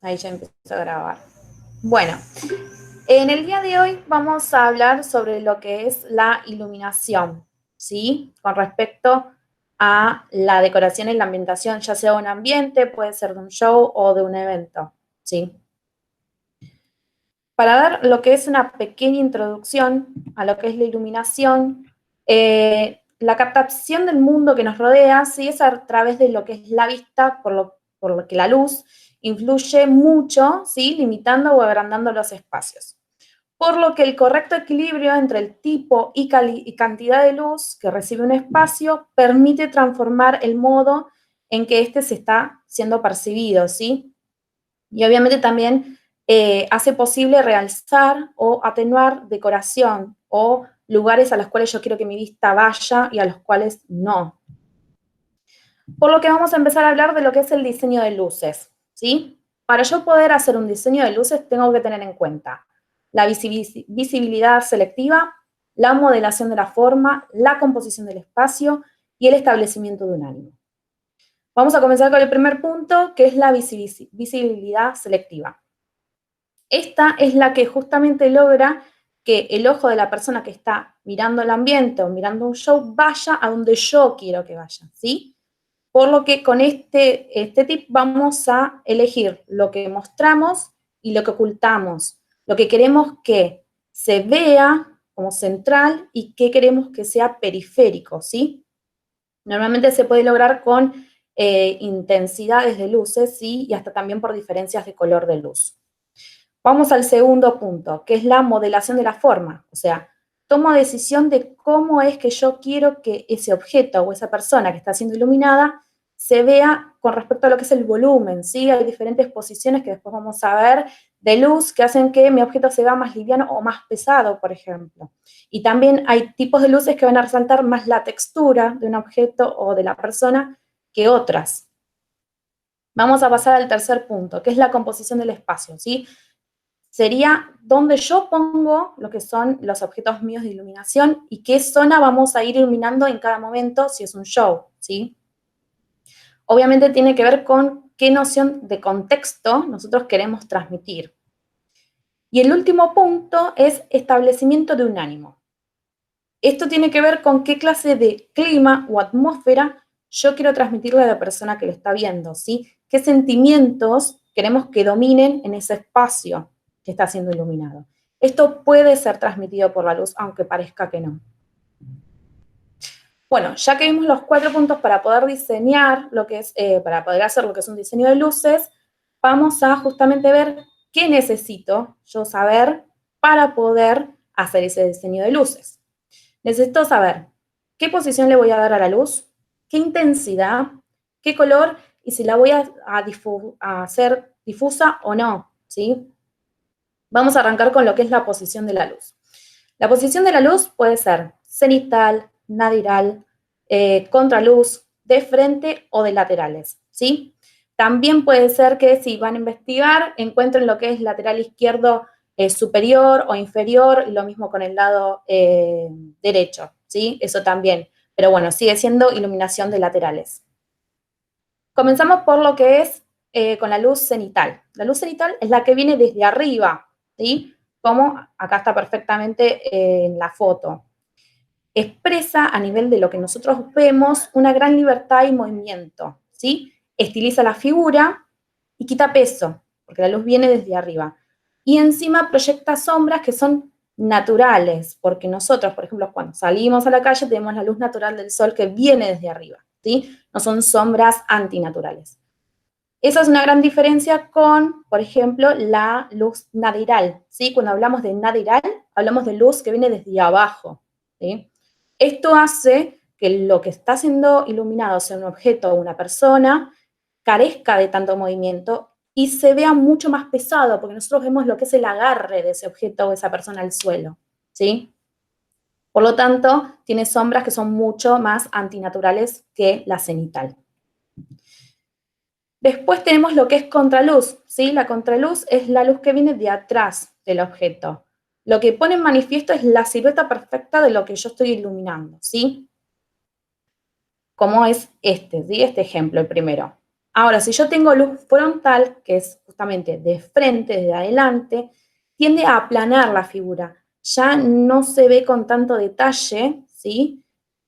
Ahí ya empezó a grabar. Bueno, en el día de hoy vamos a hablar sobre lo que es la iluminación, ¿sí? Con respecto a la decoración y la ambientación, ya sea un ambiente, puede ser de un show o de un evento, ¿sí? Para dar lo que es una pequeña introducción a lo que es la iluminación, la captación del mundo que nos rodea, ¿sí? Es a través de lo que es la vista, por lo que la luz influye mucho, ¿sí? Limitando o agrandando los espacios. Por lo que el correcto equilibrio entre el tipo y cantidad de luz que recibe un espacio permite transformar el modo en que éste se está siendo percibido, ¿sí? Y obviamente también hace posible realzar o atenuar decoración o lugares a los cuales yo quiero que mi vista vaya y a los cuales no. Por lo que vamos a empezar a hablar de lo que es el diseño de luces, ¿sí? Para yo poder hacer un diseño de luces tengo que tener en cuenta la visibilidad selectiva, la modelación de la forma, la composición del espacio y el establecimiento de un ánimo. Vamos a comenzar con el primer punto, que es la visibilidad selectiva. Esta es la que justamente logra que el ojo de la persona que está mirando el ambiente o mirando un show vaya a donde yo quiero que vaya, ¿sí? Por lo que con este tip vamos a elegir lo que mostramos y lo que ocultamos, lo que queremos que se vea como central y qué queremos que sea periférico, ¿sí? Normalmente se puede lograr con intensidades de luces, ¿sí? Y hasta también por diferencias de color de luz. Vamos al segundo punto, que es la modelación de la forma. O sea, tomo decisión de cómo es que yo quiero que ese objeto o esa persona que está siendo iluminada se vea con respecto a lo que es el volumen, ¿sí? Hay diferentes posiciones que después vamos a ver de luz que hacen que mi objeto se vea más liviano o más pesado, por ejemplo. Y también hay tipos de luces que van a resaltar más la textura de un objeto o de la persona que otras. Vamos a pasar al tercer punto, que es la composición del espacio, ¿sí? Sería donde yo pongo lo que son los objetos míos de iluminación y qué zona vamos a ir iluminando en cada momento si es un show, ¿sí? Obviamente tiene que ver con qué noción de contexto nosotros queremos transmitir. Y el último punto es establecimiento de un ánimo. Esto tiene que ver con qué clase de clima o atmósfera yo quiero transmitirle a la persona que lo está viendo, ¿sí? ¿Qué sentimientos queremos que dominen en ese espacio que está siendo iluminado? Esto puede ser transmitido por la luz, aunque parezca que no. Bueno, ya que vimos los 4 puntos para poder diseñar lo que es, para poder hacer lo que es un diseño de luces, vamos a justamente ver qué necesito yo saber para poder hacer ese diseño de luces. Necesito saber qué posición le voy a dar a la luz, qué intensidad, qué color y si la voy a hacer difusa o no, ¿sí? Vamos a arrancar con lo que es la posición de la luz. La posición de la luz puede ser cenital, nadiral, contraluz, de frente o de laterales, ¿sí? También puede ser que si van a investigar, encuentren lo que es lateral izquierdo superior o inferior, lo mismo con el lado derecho, ¿sí? Eso también. Pero bueno, sigue siendo iluminación de laterales. Comenzamos por lo que es con la luz cenital. La luz cenital es la que viene desde arriba, ¿sí? Como acá está perfectamente en la foto. Expresa a nivel de lo que nosotros vemos una gran libertad y movimiento, ¿sí? Estiliza la figura y quita peso, porque la luz viene desde arriba. Y encima proyecta sombras que son naturales, porque nosotros, por ejemplo, cuando salimos a la calle tenemos la luz natural del sol que viene desde arriba, ¿sí? No son sombras antinaturales. Esa es una gran diferencia con, por ejemplo, la luz nadiral, ¿sí? Cuando hablamos de nadiral, hablamos de luz que viene desde abajo, ¿sí? Esto hace que lo que está siendo iluminado, sea un objeto o una persona, carezca de tanto movimiento y se vea mucho más pesado, porque nosotros vemos lo que es el agarre de ese objeto o esa persona al suelo, ¿sí? Por lo tanto, tiene sombras que son mucho más antinaturales que la cenital. Después tenemos lo que es contraluz, ¿sí? La contraluz es la luz que viene de atrás del objeto. Lo que pone en manifiesto es la silueta perfecta de lo que yo estoy iluminando, ¿sí? Como es este, ¿sí? Este ejemplo, el primero. Ahora, si yo tengo luz frontal, que es justamente de frente, de adelante, tiende a aplanar la figura. Ya no se ve con tanto detalle, ¿sí?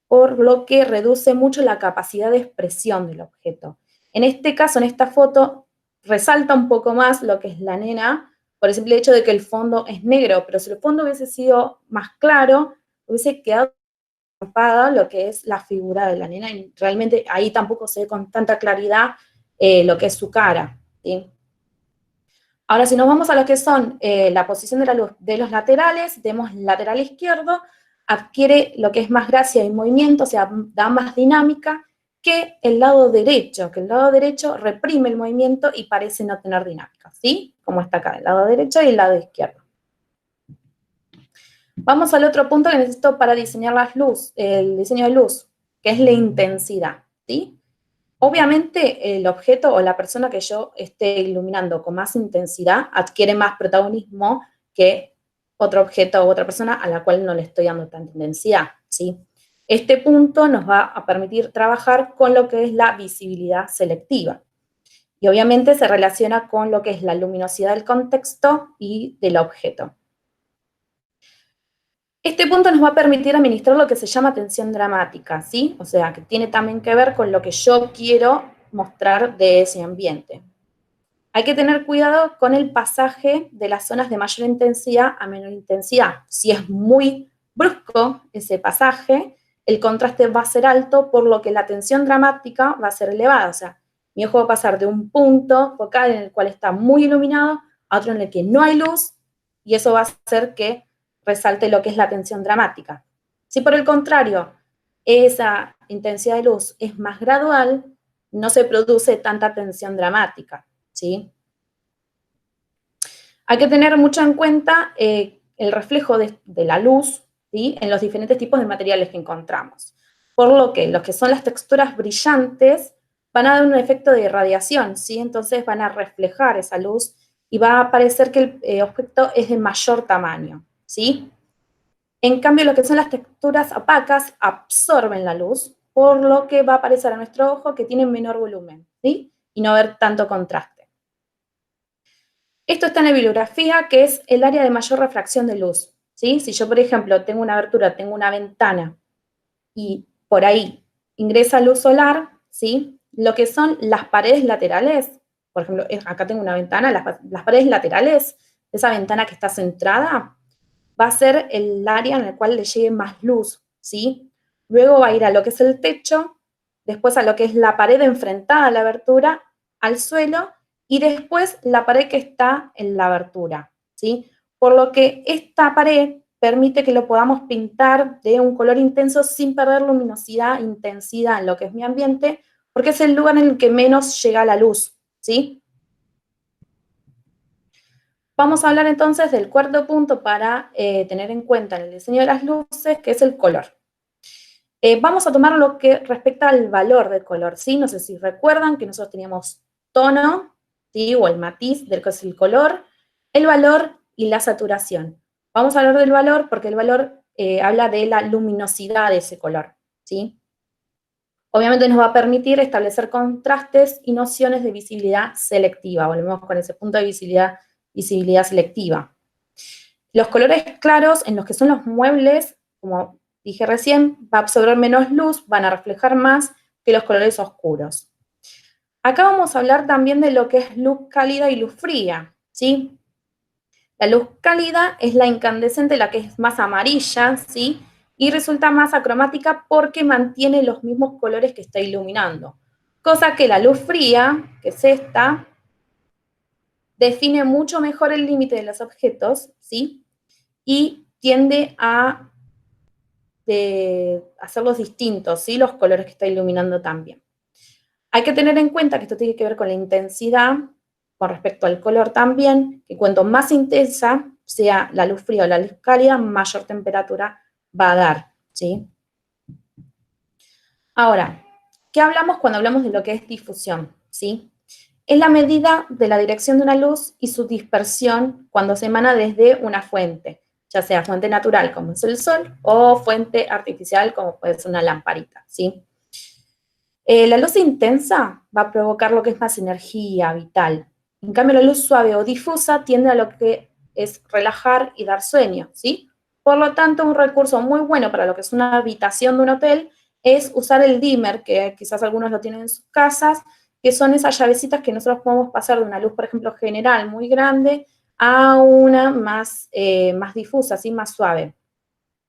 Por lo que reduce mucho la capacidad de expresión del objeto. En este caso, en esta foto, resalta un poco más lo que es la nena, por el simple hecho de que el fondo es negro, pero si el fondo hubiese sido más claro, hubiese quedado lo que es la figura de la nena, y realmente ahí tampoco se ve con tanta claridad lo que es su cara, ¿sí? Ahora, si nos vamos a lo que son la posición de la luz de los laterales, vemos lateral izquierdo, adquiere lo que es más gracia y movimiento, o sea, da más dinámica que el lado derecho, que el lado derecho reprime el movimiento y parece no tener dinámica, ¿sí? Como está acá, el lado derecho y el lado izquierdo. Vamos al otro punto que necesito para diseñar el diseño de luz, que es la intensidad, ¿sí? Obviamente el objeto o la persona que yo esté iluminando con más intensidad adquiere más protagonismo que otro objeto u otra persona a la cual no le estoy dando tanta intensidad, ¿sí? Este punto nos va a permitir trabajar con lo que es la visibilidad selectiva. Y obviamente se relaciona con lo que es la luminosidad del contexto y del objeto. Este punto nos va a permitir administrar lo que se llama tensión dramática, ¿sí? O sea, que tiene también que ver con lo que yo quiero mostrar de ese ambiente. Hay que tener cuidado con el pasaje de las zonas de mayor intensidad a menor intensidad. Si es muy brusco ese pasaje, el contraste va a ser alto, por lo que la tensión dramática va a ser elevada. O sea, mi ojo va a pasar de un punto focal en el cual está muy iluminado a otro en el que no hay luz, y eso va a hacer que resalte lo que es la tensión dramática. Si por el contrario, esa intensidad de luz es más gradual, no se produce tanta tensión dramática, ¿sí? Hay que tener mucho en cuenta el reflejo de la luz, ¿sí? En los diferentes tipos de materiales que encontramos. Por lo que los que son las texturas brillantes van a dar un efecto de irradiación, ¿sí? Entonces van a reflejar esa luz y va a parecer que el objeto es de mayor tamaño, ¿sí? En cambio, lo que son las texturas opacas absorben la luz, por lo que va a parecer a nuestro ojo que tienen menor volumen, ¿sí? Y no haber tanto contraste. Esto está en la bibliografía, que es el área de mayor refracción de luz, ¿sí? Si yo, por ejemplo, tengo una abertura, tengo una ventana, y por ahí ingresa luz solar, ¿sí? Lo que son las paredes laterales, por ejemplo, acá tengo una ventana, las paredes laterales de esa ventana que está centrada, va a ser el área en el cual le llegue más luz, ¿sí? Luego va a ir a lo que es el techo, después a lo que es la pared enfrentada a la abertura, al suelo, y después la pared que está en la abertura, ¿sí? Por lo que esta pared permite que lo podamos pintar de un color intenso sin perder luminosidad, intensidad en lo que es mi ambiente, porque es el lugar en el que menos llega la luz, ¿sí? Vamos a hablar entonces del cuarto punto para tener en cuenta en el diseño de las luces, que es el color. Vamos a tomar lo que respecta al valor del color, ¿sí? No sé si recuerdan que nosotros teníamos tono, ¿sí? O el matiz del que es el color, el valor y la saturación. Vamos a hablar del valor porque el valor habla de la luminosidad de ese color, ¿sí? Obviamente nos va a permitir establecer contrastes y nociones de visibilidad selectiva. Volvemos con ese punto de visibilidad selectiva. Los colores claros en los que son los muebles, como dije recién, va a absorber menos luz, van a reflejar más que los colores oscuros. Acá vamos a hablar también de lo que es luz cálida y luz fría, ¿sí? La luz cálida es la incandescente, la que es más amarilla, ¿sí? Y resulta más acromática porque mantiene los mismos colores que está iluminando. Cosa que la luz fría, que es esta, define mucho mejor el límite de los objetos, ¿sí? Y tiende a hacerlos distintos, ¿sí? Los colores que está iluminando también. Hay que tener en cuenta que esto tiene que ver con la intensidad, con respecto al color también, que cuanto más intensa sea la luz fría o la luz cálida, mayor temperatura va a dar, ¿sí? Ahora, ¿qué hablamos cuando hablamos de lo que es difusión? ¿Sí? Es la medida de la dirección de una luz y su dispersión cuando se emana desde una fuente, ya sea fuente natural como es el sol o fuente artificial como puede ser una lamparita, ¿sí? La luz intensa va a provocar lo que es más energía vital, En cambio, la luz suave o difusa tiende a lo que es relajar y dar sueño, ¿sí? Por lo tanto, un recurso muy bueno para lo que es una habitación de un hotel es usar el dimmer, que quizás algunos lo tienen en sus casas, que son esas llavecitas que nosotros podemos pasar de una luz, por ejemplo, general muy grande a una más difusa, así más suave.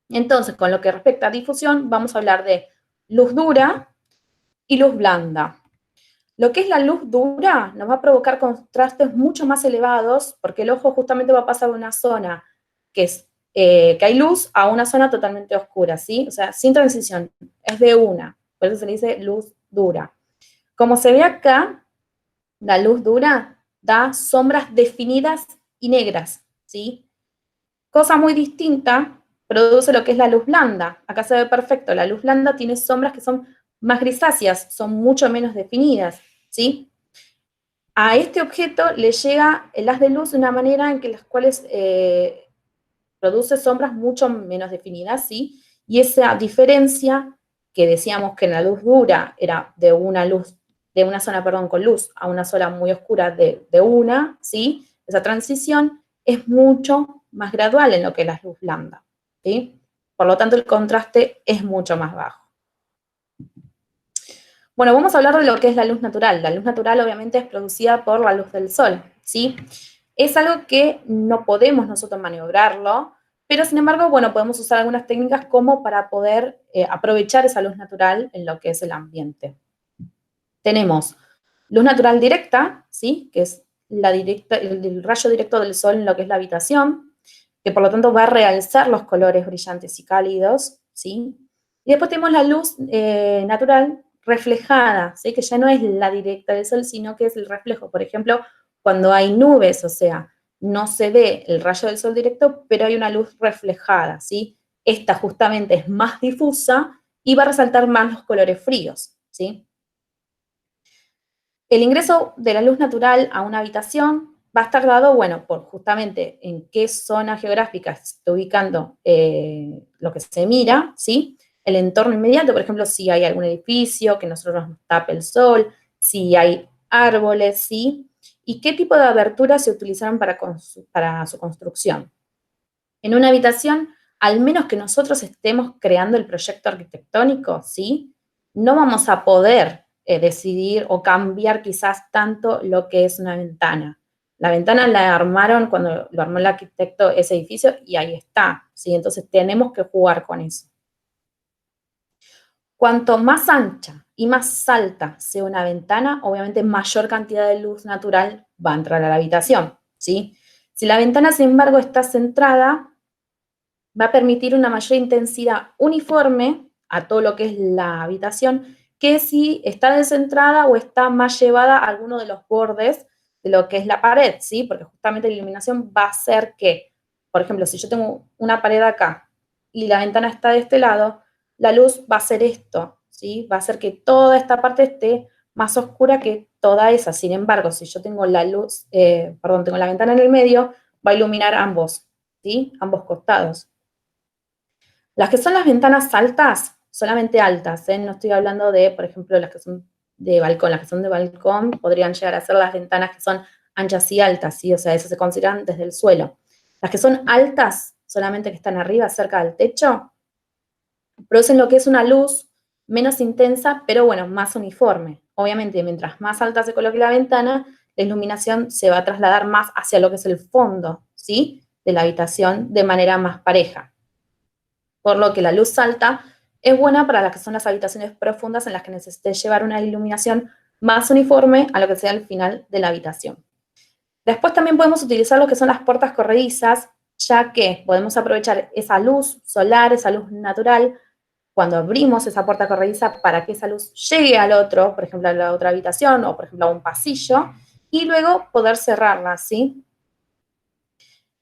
Entonces, con lo que respecta a difusión, vamos a hablar de luz dura y luz blanda. Lo que es la luz dura nos va a provocar contrastes mucho más elevados, porque el ojo justamente va a pasar de una zona que hay luz a una zona totalmente oscura, ¿sí? O sea, sin transición, es de una, por eso se le dice luz dura. Como se ve acá, la luz dura da sombras definidas y negras, ¿sí? Cosa muy distinta produce lo que es la luz blanda. Acá se ve perfecto, la luz blanda tiene sombras que son más grisáceas, son mucho menos definidas, ¿sí? A este objeto le llega el haz de luz de una manera en que las cuales produce sombras mucho menos definidas, ¿sí? Y esa diferencia que decíamos que en la luz dura era de una zona, perdón, con luz a una zona muy oscura de una, ¿sí? Esa transición es mucho más gradual en lo que es la luz blanda, ¿sí? Por lo tanto, el contraste es mucho más bajo. Bueno, vamos a hablar de lo que es la luz natural. La luz natural obviamente es producida por la luz del sol, ¿sí? Es algo que no podemos nosotros maniobrarlo, pero sin embargo, bueno, podemos usar algunas técnicas como para poder aprovechar esa luz natural en lo que es el ambiente. Tenemos luz natural directa, ¿sí? Que es el rayo directo del sol en lo que es la habitación, que por lo tanto va a realzar los colores brillantes y cálidos, ¿sí? Y después tenemos la luz natural reflejada, ¿sí? Que ya no es la directa del sol, sino que es el reflejo. Por ejemplo, cuando hay nubes, o sea, no se ve el rayo del sol directo, pero hay una luz reflejada, ¿sí? Esta justamente es más difusa y va a resaltar más los colores fríos, ¿sí? El ingreso de la luz natural a una habitación va a estar dado, bueno, por justamente en qué zona geográfica se está ubicando lo que se mira, ¿sí? El entorno inmediato, por ejemplo, si hay algún edificio que nosotros nos tape el sol, si hay árboles, ¿sí? Y qué tipo de aberturas se utilizaron para su construcción. En una habitación, al menos que nosotros estemos creando el proyecto arquitectónico, ¿sí? No vamos a poder decidir o cambiar quizás tanto lo que es una ventana. La ventana la armaron cuando lo armó el arquitecto ese edificio y ahí está, ¿sí? Entonces tenemos que jugar con eso. Cuanto más ancha y más alta sea una ventana, obviamente mayor cantidad de luz natural va a entrar a la habitación, ¿sí? Si la ventana, sin embargo, está centrada, va a permitir una mayor intensidad uniforme a todo lo que es la habitación, que si está descentrada o está más llevada a alguno de los bordes de lo que es la pared, ¿sí? Porque justamente la iluminación va a hacer que, por ejemplo, si yo tengo una pared acá y la ventana está de este lado, la luz va a hacer esto, ¿sí? Va a hacer que toda esta parte esté más oscura que toda esa. Sin embargo, si yo tengo tengo la ventana en el medio, va a iluminar ambos, ¿sí? Ambos costados. Las que son las ventanas altas, solamente altas, ¿eh? No estoy hablando de, por ejemplo, las que son de balcón. Las que son de balcón podrían llegar a ser las ventanas que son anchas y altas, ¿sí? O sea, esas se consideran desde el suelo. Las que son altas, solamente que están arriba, cerca del techo, producen lo que es una luz menos intensa, pero bueno, más uniforme. Obviamente, mientras más alta se coloque la ventana, la iluminación se va a trasladar más hacia lo que es el fondo, ¿sí? De la habitación de manera más pareja. Por lo que la luz alta es buena para las que son las habitaciones profundas en las que necesites llevar una iluminación más uniforme a lo que sea el final de la habitación. Después también podemos utilizar lo que son las puertas corredizas, ya que podemos aprovechar esa luz solar, esa luz natural, cuando abrimos esa puerta corrediza para que esa luz llegue al otro, por ejemplo, a la otra habitación o, por ejemplo, a un pasillo, y luego poder cerrarla, ¿sí?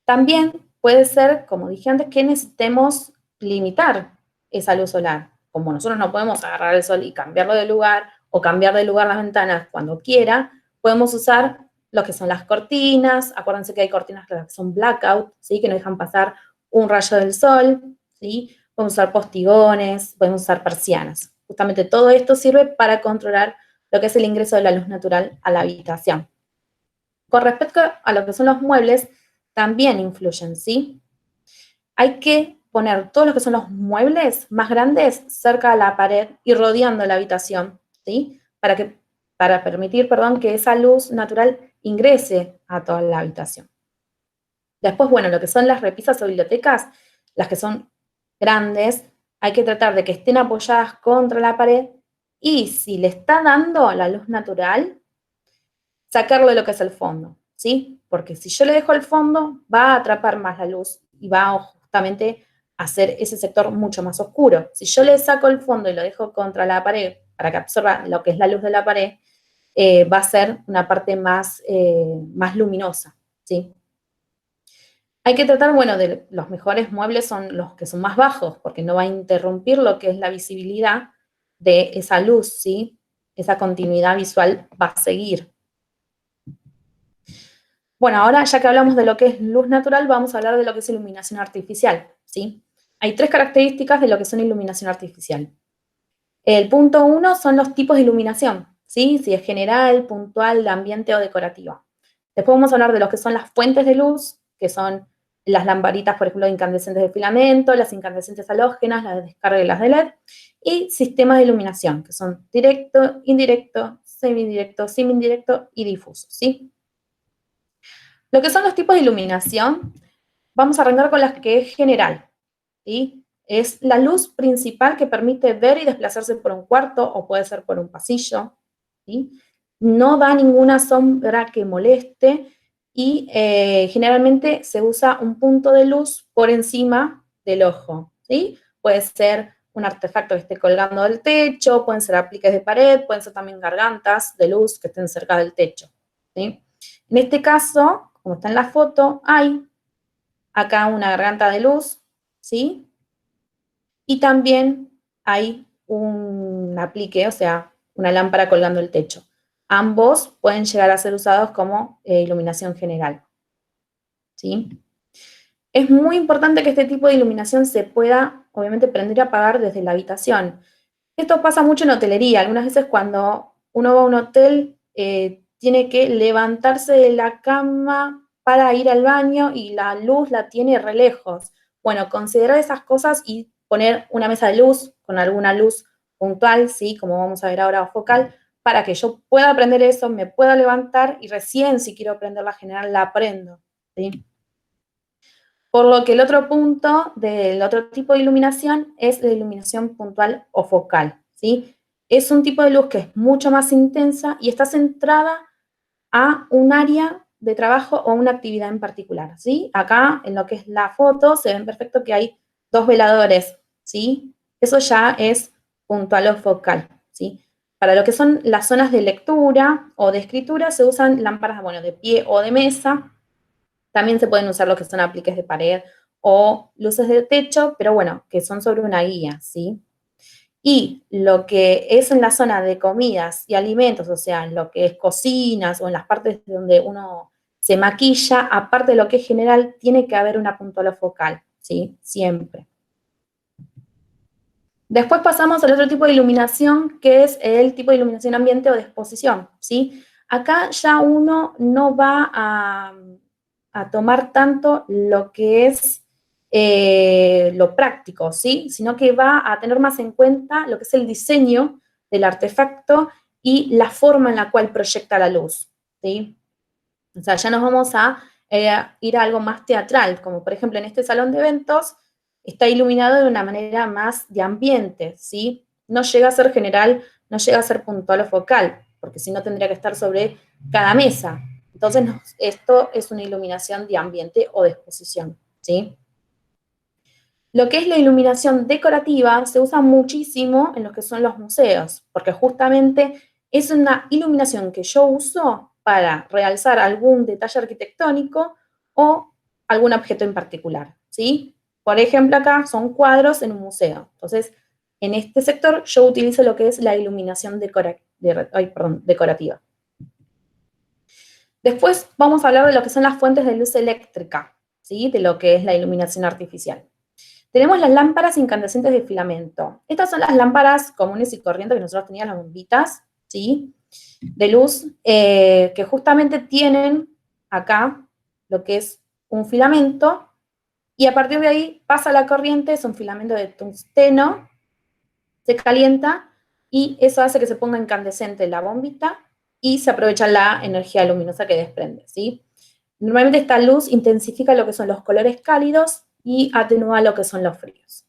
También puede ser, como dije antes, que necesitemos limitar esa luz solar. Como nosotros no podemos agarrar el sol y cambiarlo de lugar o cambiar de lugar las ventanas cuando quiera, podemos usar lo que son las cortinas. Acuérdense que hay cortinas que son blackout, ¿sí? Que no dejan pasar un rayo del sol, ¿sí? Podemos usar postigones, podemos usar persianas. Justamente todo esto sirve para controlar lo que es el ingreso de la luz natural a la habitación. Con respecto a lo que son los muebles, también influyen, ¿sí? Hay que poner todos los que son los muebles más grandes cerca de la pared y rodeando la habitación, ¿sí? Para permitir, perdón, que esa luz natural ingrese a toda la habitación. Después, bueno, lo que son las repisas o bibliotecas, las que son grandes, hay que tratar de que estén apoyadas contra la pared y si le está dando la luz natural, sacarlo de lo que es el fondo, ¿sí? Porque si yo le dejo el fondo, va a atrapar más la luz y va justamente a hacer ese sector mucho más oscuro. Si yo le saco el fondo y lo dejo contra la pared para que absorba lo que es la luz de la pared, va a ser una parte más luminosa, ¿sí? Hay que tratar, bueno, de los mejores muebles son los que son más bajos, porque no va a interrumpir lo que es la visibilidad de esa luz, ¿sí? Esa continuidad visual va a seguir. Bueno, ahora ya que hablamos de lo que es luz natural, vamos a hablar de lo que es iluminación artificial, ¿sí? Hay 3 características de lo que son iluminación artificial. El punto 1 son los tipos de iluminación, ¿sí? Si es general, puntual, de ambiente o decorativa. Después vamos a hablar de lo que son las fuentes de luz, que son las lamparitas, por ejemplo, incandescentes de filamento, las incandescentes halógenas, las de descarga y las de LED, y sistemas de iluminación, que son directo, indirecto, semi-indirecto y difuso, ¿sí? Lo que son los tipos de iluminación, vamos a arrancar con las que es general, ¿sí? Es la luz principal que permite ver y desplazarse por un cuarto o puede ser por un pasillo, ¿sí? No da ninguna sombra que moleste y generalmente se usa un punto de luz por encima del ojo, ¿sí? Puede ser un artefacto que esté colgando del techo, pueden ser apliques de pared, pueden ser también gargantas de luz que estén cerca del techo, ¿sí? En este caso, como está en la foto, hay acá una garganta de luz, ¿sí? Y también hay un aplique, o sea, una lámpara colgando el techo. Ambos pueden llegar a ser usados como iluminación general, ¿sí? Es muy importante que este tipo de iluminación se pueda, obviamente, prender y apagar desde la habitación. Esto pasa mucho en hotelería. Algunas veces cuando uno va a un hotel, tiene que levantarse de la cama para ir al baño y la luz la tiene re lejos. Bueno, considerar esas cosas y poner una mesa de luz con alguna luz puntual, ¿sí? Como vamos a ver ahora, focal, para que yo pueda prender eso, me pueda levantar y recién si quiero prender la general la prendo, ¿sí? Por lo que el otro punto del otro tipo de iluminación es la iluminación puntual o focal, ¿sí? Es un tipo de luz que es mucho más intensa y está centrada a un área de trabajo o una actividad en particular, ¿sí? Acá, en lo que es la foto, se ven perfecto que hay 2 veladores, ¿sí? Eso ya es puntual o focal, ¿sí? Para lo que son las zonas de lectura o de escritura se usan lámparas, bueno, de pie o de mesa. También se pueden usar lo que son apliques de pared o luces de techo, pero bueno, que son sobre una guía, ¿sí? Y lo que es en la zona de comidas y alimentos, o sea, en lo que es cocinas o en las partes donde uno se maquilla, aparte de lo que es general, tiene que haber una puntual focal, ¿sí? Siempre. Después pasamos al otro tipo de iluminación, que es el tipo de iluminación ambiente o de exposición, ¿sí? Acá ya uno no va a tomar tanto lo que es lo práctico, ¿sí? Sino que va a tener más en cuenta lo que es el diseño del artefacto y la forma en la cual proyecta la luz, ¿sí? O sea, ya nos vamos a ir a algo más teatral, como por ejemplo en este salón de eventos está iluminado de una manera más de ambiente, ¿sí? No llega a ser general, no llega a ser puntual o focal, porque si no tendría que estar sobre cada mesa. Entonces, esto es una iluminación de ambiente o de exposición, ¿sí? Lo que es la iluminación decorativa se usa muchísimo en lo que son los museos, porque justamente es una iluminación que yo uso para realzar algún detalle arquitectónico o algún objeto en particular, ¿sí? Por ejemplo, acá son cuadros en un museo. Entonces, en este sector yo utilizo lo que es la iluminación decorativa. Después vamos a hablar de lo que son las fuentes de luz eléctrica, ¿sí? De lo que es la iluminación artificial. Tenemos las lámparas incandescentes de filamento. Estas son las lámparas comunes y corrientes que nosotros teníamos, las bombitas, ¿sí? De luz, que justamente tienen acá lo que es un filamento, y a partir de ahí pasa la corriente, es un filamento de tungsteno, se calienta, y eso hace que se ponga incandescente la bombita, y se aprovecha la energía luminosa que desprende, ¿sí? Normalmente esta luz intensifica lo que son los colores cálidos y atenúa lo que son los fríos.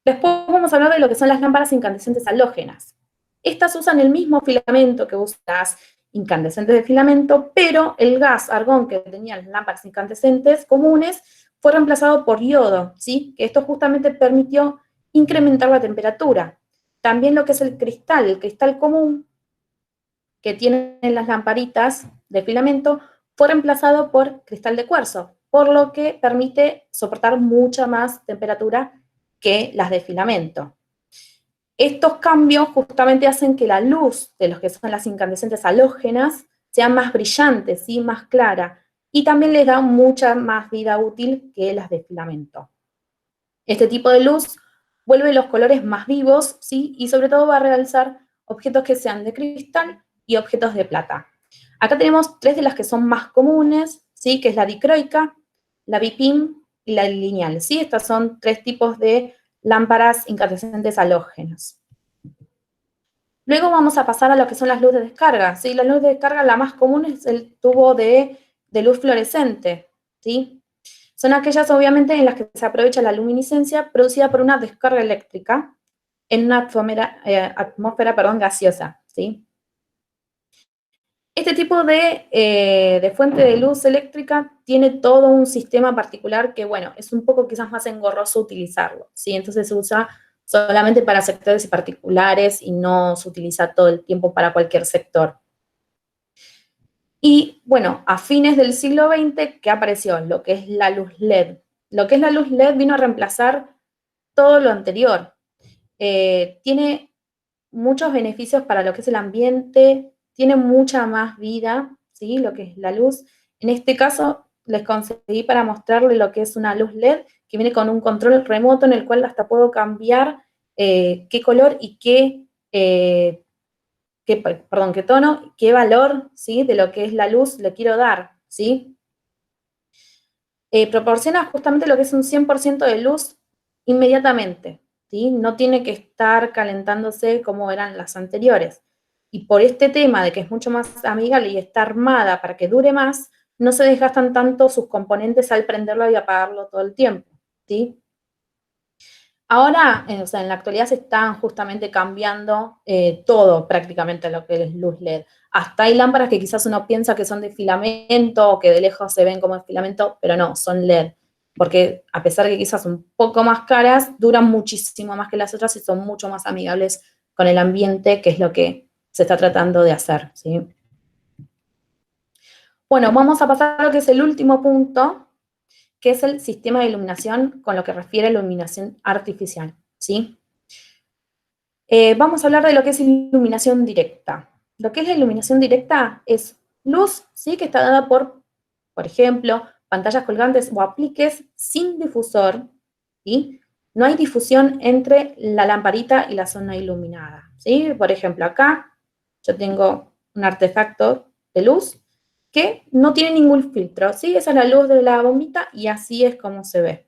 Después vamos a hablar de lo que son las lámparas incandescentes halógenas. Estas usan el mismo filamento que usan las incandescentes de filamento, pero el gas argón que tenían las lámparas incandescentes comunes fue reemplazado por yodo, ¿sí? Que esto justamente permitió incrementar la temperatura. También lo que es el cristal común que tienen las lamparitas de filamento fue reemplazado por cristal de cuarzo, por lo que permite soportar mucha más temperatura que las de filamento. Estos cambios justamente hacen que la luz de los que son las incandescentes halógenas sea más brillante, ¿sí? Más clara, y también les da mucha más vida útil que las de filamento. Este tipo de luz vuelve los colores más vivos, ¿sí? Y sobre todo va a realzar objetos que sean de cristal y objetos de plata. Acá tenemos tres de las que son más comunes, ¿sí? Que es la dicroica, la bipim y la lineal, ¿sí? Estas son tres tipos de lámparas incandescentes halógenas. Luego vamos a pasar a lo que son las luces de descarga, ¿sí? La luz de descarga, la más común es el tubo de luz fluorescente, ¿sí? Son aquellas, obviamente, en las que se aprovecha la luminiscencia producida por una descarga eléctrica en una atmósfera gaseosa, ¿sí? Este tipo de fuente de luz eléctrica tiene todo un sistema particular que, bueno, es un poco quizás más engorroso utilizarlo, ¿sí? Entonces se usa solamente para sectores particulares y no se utiliza todo el tiempo para cualquier sector. Y, bueno, a fines del siglo XX, ¿qué apareció? Lo que es la luz LED. Lo que es la luz LED vino a reemplazar todo lo anterior. Tiene muchos beneficios para lo que es el ambiente, tiene mucha más vida, ¿sí? Lo que es la luz. En este caso, les conseguí para mostrarle lo que es una luz LED, que viene con un control remoto en el cual hasta puedo cambiar qué color y qué tono, qué valor, ¿sí? De lo que es la luz le quiero dar, ¿sí? Proporciona justamente lo que es un 100% de luz inmediatamente, ¿sí? No tiene que estar calentándose como eran las anteriores. Y por este tema de que es mucho más amigable y está armada para que dure más, no se desgastan tanto sus componentes al prenderlo y apagarlo todo el tiempo, ¿sí? Ahora, o sea, en la actualidad se están justamente cambiando todo prácticamente lo que es luz LED. Hasta hay lámparas que quizás uno piensa que son de filamento o que de lejos se ven como de filamento, pero no, son LED. Porque a pesar de que quizás son un poco más caras, duran muchísimo más que las otras y son mucho más amigables con el ambiente, que es lo que se está tratando de hacer, ¿sí? Bueno, vamos a pasar a lo que es el último punto, que es el sistema de iluminación con lo que refiere a iluminación artificial, ¿sí? Vamos a hablar de lo que es iluminación directa. Lo que es la iluminación directa es luz, ¿sí? Que está dada por ejemplo, pantallas colgantes o apliques sin difusor, ¿sí? No hay difusión entre la lamparita y la zona iluminada, ¿sí? Por ejemplo, acá yo tengo un artefacto de luz que no tiene ningún filtro, ¿sí? Esa es la luz de la bombita y así es como se ve.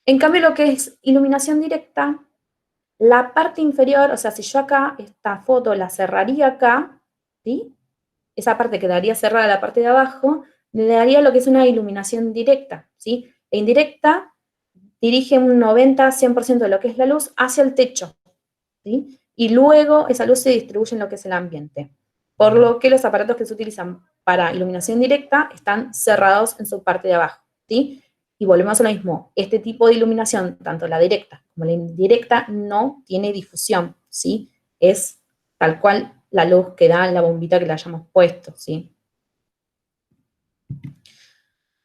En cambio, lo que es iluminación directa, la parte inferior, o sea, si yo acá esta foto la cerraría acá, ¿sí? Esa parte quedaría cerrada, la parte de abajo, le daría lo que es una iluminación directa, ¿sí? E indirecta dirige un 90-100% de lo que es la luz hacia el techo, ¿sí? Y luego esa luz se distribuye en lo que es el ambiente. Por lo que los aparatos que se utilizan para iluminación directa están cerrados en su parte de abajo, ¿sí? Y volvemos a lo mismo, este tipo de iluminación, tanto la directa como la indirecta, no tiene difusión, ¿sí? Es tal cual la luz que da la bombita que le hayamos puesto, ¿sí?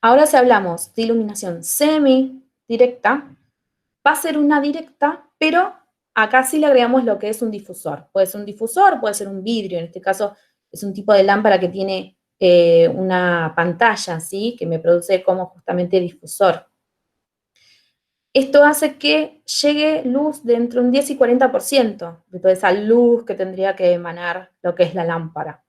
Ahora si hablamos de iluminación semidirecta, va a ser una directa, pero acá sí le agregamos lo que es un difusor. Puede ser un difusor, puede ser un vidrio, en este caso es un tipo de lámpara que tiene una pantalla, ¿sí? Que me produce como justamente difusor. Esto hace que llegue luz de entre un 10 y 40% de toda esa luz que tendría que emanar lo que es la lámpara.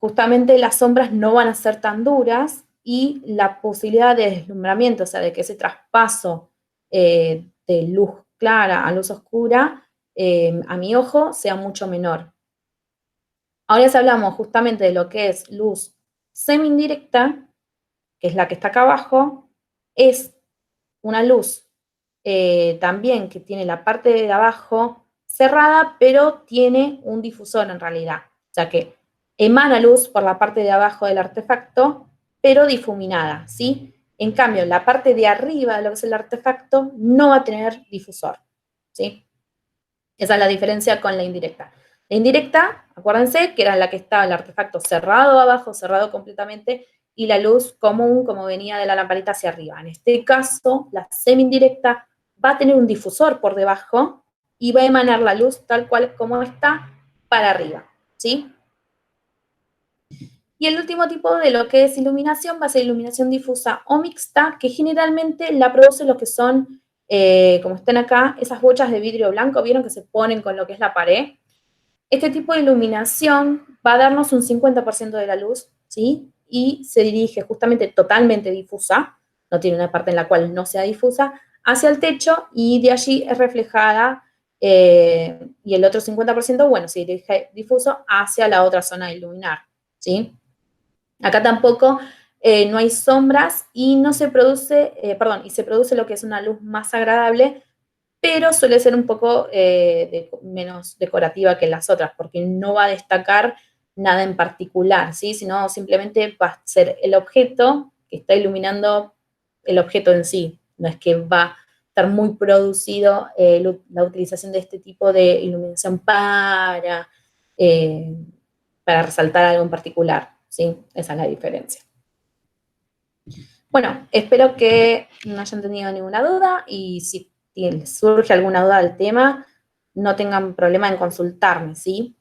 justamente las sombras no van a ser tan duras y la posibilidad de deslumbramiento, o sea, de que ese traspaso de luz clara a luz oscura, a mi ojo, sea mucho menor. Ahora si hablamos justamente de lo que es luz semi-indirecta, que es la que está acá abajo, es una luz también que tiene la parte de abajo cerrada, pero tiene un difusor en realidad. O sea que emana luz por la parte de abajo del artefacto, pero difuminada, ¿sí? En cambio, la parte de arriba de lo que es el artefacto no va a tener difusor, ¿sí? Esa es la diferencia con la indirecta. La indirecta, acuérdense, que era la que estaba el artefacto cerrado abajo, cerrado completamente, y la luz común, como venía de la lamparita hacia arriba. En este caso, la semi-indirecta va a tener un difusor por debajo y va a emanar la luz tal cual como está para arriba, ¿sí? Y el último tipo de lo que es iluminación va a ser iluminación difusa o mixta, que generalmente la producen los que son, como están acá, esas bochas de vidrio blanco, ¿vieron que se ponen con lo que es la pared? Este tipo de iluminación va a darnos un 50% de la luz, ¿sí? Y se dirige justamente totalmente difusa, no tiene una parte en la cual no sea difusa, hacia el techo y de allí es reflejada y el otro 50%, bueno, se dirige difuso hacia la otra zona de iluminar, ¿sí? Acá tampoco no hay sombras y no se produce, y se produce lo que es una luz más agradable, pero suele ser un poco menos decorativa que las otras, porque no va a destacar nada en particular, ¿sí? Sino simplemente va a ser el objeto que está iluminando el objeto en sí. No es que va a estar muy producido la utilización de este tipo de iluminación para resaltar algo en particular, ¿sí? Esa es la diferencia. Bueno, espero que no hayan tenido ninguna duda y si les surge alguna duda del tema, no tengan problema en consultarme, ¿sí?